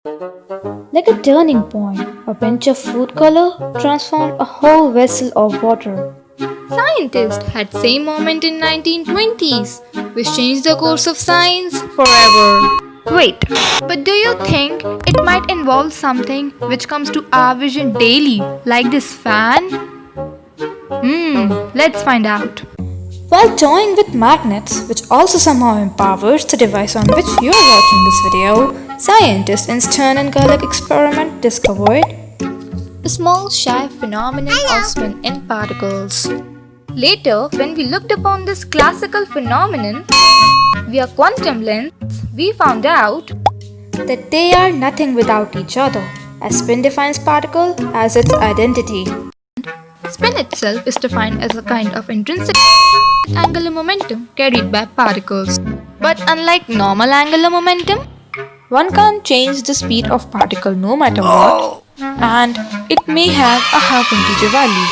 Like a turning point, a pinch of food color transformed a whole vessel of water. Scientists had same moment in 1920s, which changed the course of science forever. Wait, but do you think it might involve something which comes to our vision daily, like this fan? Let's find out. While toying with magnets, which also somehow empowers the device on which you are watching this video, scientists in Stern and Gerlach experiment discovered A small shy phenomenon of spin in particles. Later, when we looked upon this classical phenomenon via quantum lens, we found out that they are nothing without each other, as spin defines particle as its identity. spin itself is defined as a kind of intrinsic angular momentum carried by particles. But unlike normal angular momentum, one can't change the speed of particle no matter what, and it may have a half integer value.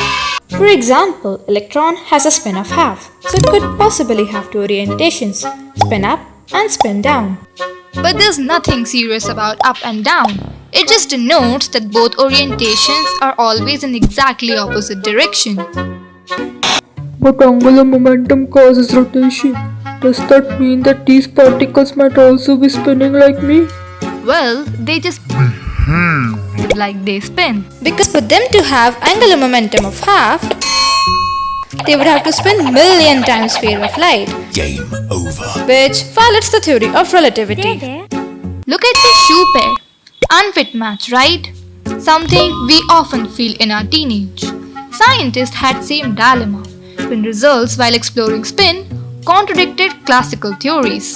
For example, electron has a spin of half, so it could possibly have two orientations, spin up and spin down. But there's nothing serious about up and down. It just denotes that both orientations are always in exactly opposite direction. But angular momentum causes rotation. Does that mean that these particles might also be spinning like me? Well, they just like they spin. Because for them to have angular momentum of half, they would have to spin million times speed of light. Game over. Which violates the theory of relativity. Look at the shoe pair. Unfit match, right? Something we often feel in our teenage. Scientists had same dilemma when results while exploring spin contradicted classical theories.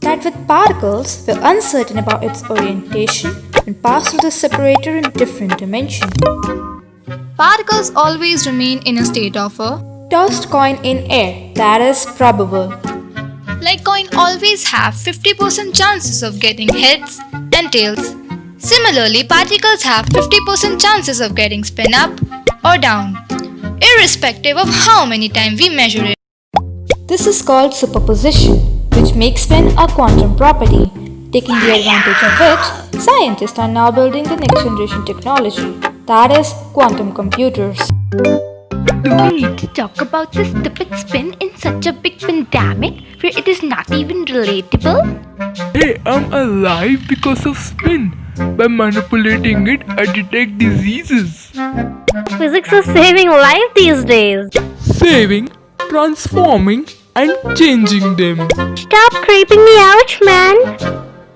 That with particles, we're uncertain about its orientation and pass through the separator in different dimensions. Particles always remain in a state of a Tossed coin in air, that is probable. like coin always have 50% chances of getting heads and tails. Similarly, particles have 50% chances of getting spin up or down, irrespective of how many times we measure it. This is called superposition, which makes spin a quantum property. Taking the advantage of which, scientists are now building the next generation technology, that is, quantum computers. Do we need to talk about this stupid spin in such a big pandemic where it is not even relatable? Hey, I'm alive because of spin. By manipulating it, I detect diseases. Physics is saving life these days. Saving, transforming, and changing them. Stop creeping me out, man.